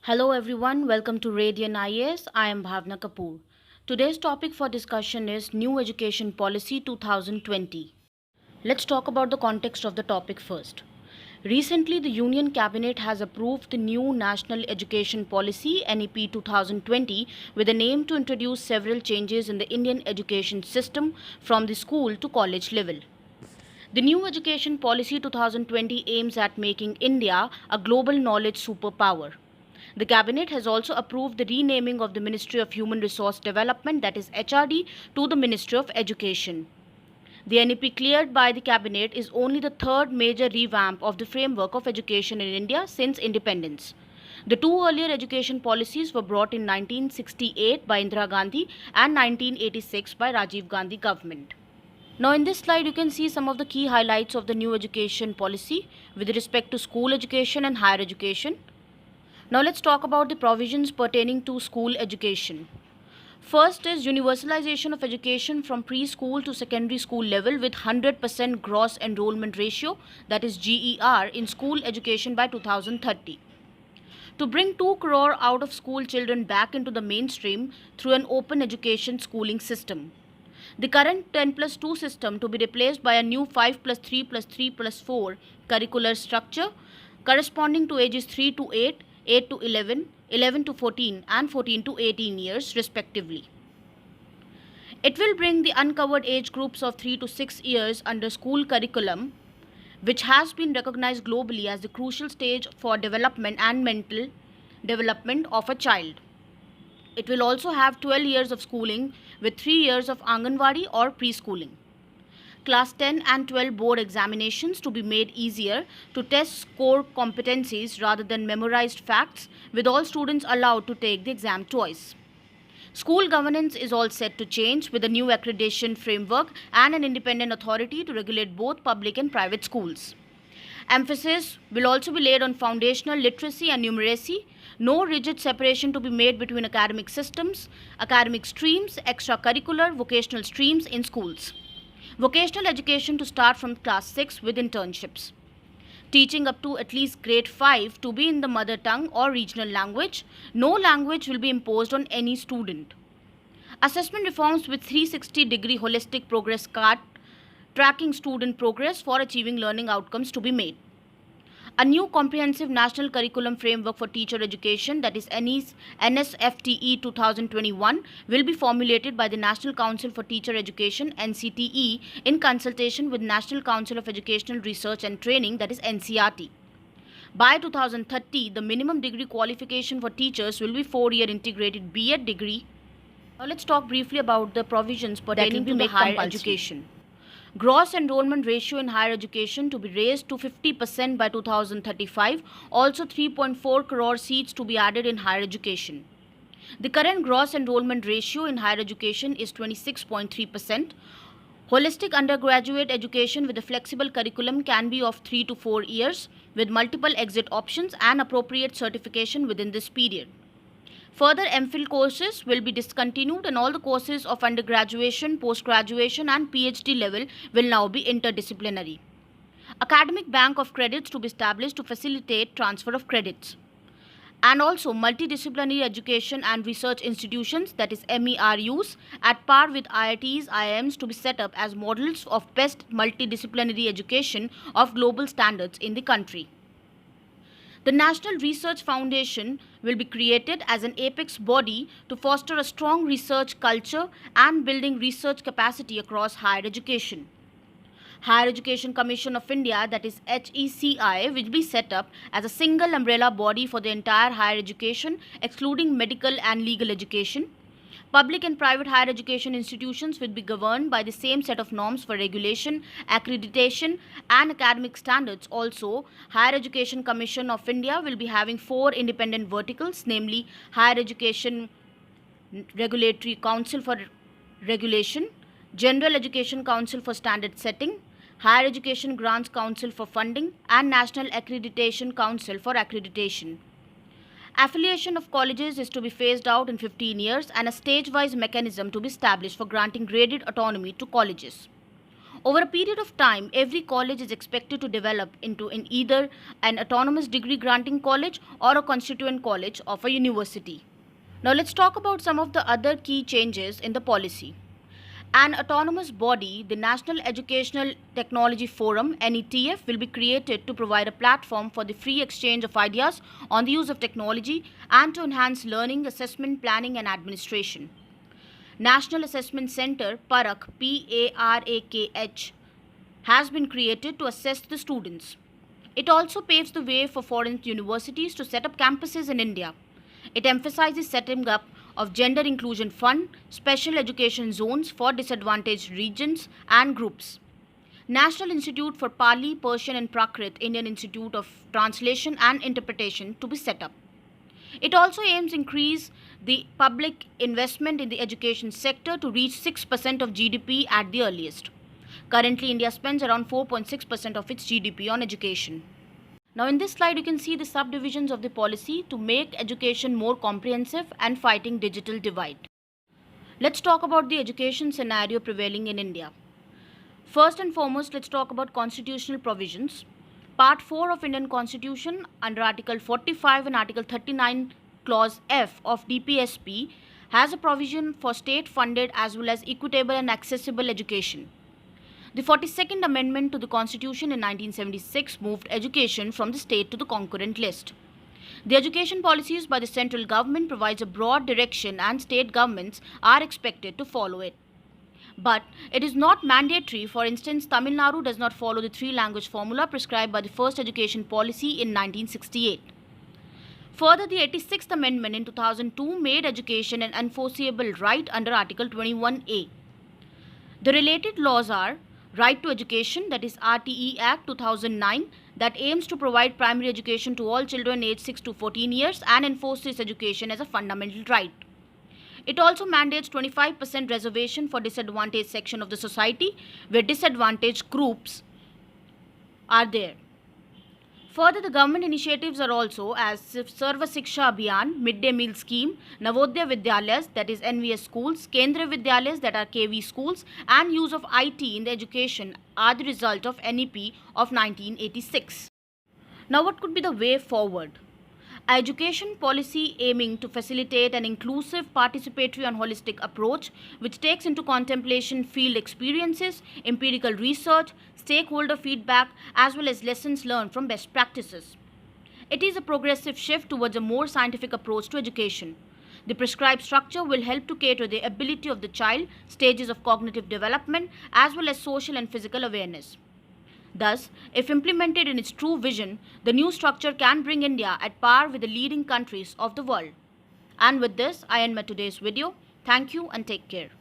Hello everyone, welcome to Radiant IAS. I am Bhavna Kapoor. Today's topic for discussion is New Education Policy 2020. Let's talk about the context of the topic first. Recently, the Union Cabinet has approved the new National Education Policy NEP 2020 with an aim to introduce several changes in the Indian education system from the school to college level. The new Education Policy 2020 aims at making India a global knowledge superpower. The Cabinet has also approved the renaming of the Ministry of Human Resource Development, that is HRD, to the Ministry of Education. The NEP cleared by the Cabinet is only the third major revamp of the framework of education in India since independence. The two earlier education policies were brought in 1968 by Indira Gandhi and 1986 by Rajiv Gandhi government. Now in this slide you can see some of the key highlights of the new education policy with respect to school education and higher education. Now let's talk about the provisions pertaining to school education. First is universalization of education from preschool to secondary school level with 100% gross enrollment ratio, that is GER, in school education by 2030. To bring 2 crore out of school children back into the mainstream through an open education schooling system. The current 10 plus 2 system to be replaced by a new 5 plus 3 plus 3 plus 4 curricular structure corresponding to ages 3 to 8, 8 to 11, 11 to 14 and 14 to 18 years respectively. It will bring the uncovered age groups of 3 to 6 years under school curriculum, which has been recognized globally as the crucial stage for development and mental development of a child. It will also have 12 years of schooling with 3 years of Anganwadi or preschooling. Class 10 and 12 board examinations to be made easier to test core competencies rather than memorized facts, with all students allowed to take the exam twice. School governance is all set to change with a new accreditation framework and an independent authority to regulate both public and private schools. Emphasis will also be laid on foundational literacy and numeracy. No rigid separation to be made between academic systems, academic streams, extracurricular, vocational streams in schools. Vocational education to start from class 6 with internships. Teaching up to at least grade 5 to be in the mother tongue or regional language. No language will be imposed on any student. Assessment reforms with 360-degree holistic progress card tracking student progress for achieving learning outcomes to be made. A new comprehensive national curriculum framework for teacher education, that is NSFTE 2021, will be formulated by the National Council for Teacher Education NCTE in consultation with National Council of Educational Research and Training, that is NCRT. By 2030, the minimum degree qualification for teachers will be 4-year integrated B.Ed degree. Now let's talk briefly about the provisions pertaining to the higher education. Gross enrollment ratio in higher education to be raised to 50% by 2035. Also 3.4 crore seats to be added in higher education. The current gross enrollment ratio in higher education is 26.3%. Holistic undergraduate education with a flexible curriculum can be of 3 to 4 years with multiple exit options and appropriate certification within this period. Further MPhil courses will be discontinued and all the courses of undergraduation, post-graduation and PhD level will now be interdisciplinary. Academic bank of credits to be established to facilitate transfer of credits. And also multidisciplinary education and research institutions, that is MERUs, at par with IITs, IIMs to be set up as models of best multidisciplinary education of global standards in the country. The National Research Foundation will be created as an apex body to foster a strong research culture and building research capacity across higher education. Higher Education Commission of India, that is HECI, will be set up as a single umbrella body for the entire higher education, excluding medical and legal education. Public and private higher education institutions will be governed by the same set of norms for regulation, accreditation and academic standards. Also, Higher Education Commission of India will be having 4 independent verticals, namely Higher Education Regulatory Council for Regulation, General Education Council for Standard Setting, Higher Education Grants Council for Funding and National Accreditation Council for Accreditation. Affiliation of colleges is to be phased out in 15 years and a stage-wise mechanism to be established for granting graded autonomy to colleges. Over a period of time, every college is expected to develop into either an autonomous degree granting college or a constituent college of a university. Now, let's talk about some of the other key changes in the policy. An autonomous body, the National Educational Technology Forum (NETF), will be created to provide a platform for the free exchange of ideas on the use of technology and to enhance learning, assessment, planning, and administration. National Assessment Center (PARAKH) (PARAKH) has been created to assess the students. It also paves the way for foreign universities to set up campuses in India. It emphasizes setting up of gender inclusion fund, special education zones for disadvantaged regions and groups. National Institute for Pali, Persian and Prakrit, Indian Institute of Translation and Interpretation to be set up. It also aims to increase the public investment in the education sector to reach 6% of GDP at the earliest. Currently, India spends around 4.6% of its GDP on education. Now, in this slide, you can see the subdivisions of the policy to make education more comprehensive and fighting digital divide. Let's talk about the education scenario prevailing in India. First and foremost, let's talk about constitutional provisions. Part 4 of Indian Constitution under Article 45 and Article 39 Clause F of DPSP has a provision for state-funded as well as equitable and accessible education. The 42nd Amendment to the Constitution in 1976 moved education from the state to the concurrent list. The education policies by the central government provides a broad direction and state governments are expected to follow it. But it is not mandatory. For instance, Tamil Nadu does not follow the three-language formula prescribed by the first education policy in 1968. Further, the 86th Amendment in 2002 made education an enforceable right under Article 21A. The related laws are Right to Education, that is RTE Act 2009, that aims to provide primary education to all children aged 6 to 14 years and enforces education as a fundamental right. It also mandates 25% reservation for disadvantaged section of the society where disadvantaged groups are there. Further, the government initiatives are also as Sarva Shiksha Abhiyan, Midday Meal Scheme, Navodaya Vidyalayas, that is NVS schools, Kendriya Vidyalayas, that are KV schools, and use of IT in the education are the result of NEP of 1986. Now, what could be the way forward? An education policy aiming to facilitate an inclusive, participatory and holistic approach which takes into contemplation field experiences, empirical research, stakeholder feedback as well as lessons learned from best practices. It is a progressive shift towards a more scientific approach to education. The prescribed structure will help to cater the ability of the child, stages of cognitive development as well as social and physical awareness. Thus, if implemented in its true vision, the new structure can bring India at par with the leading countries of the world. And with this, I end my today's video. Thank you and take care.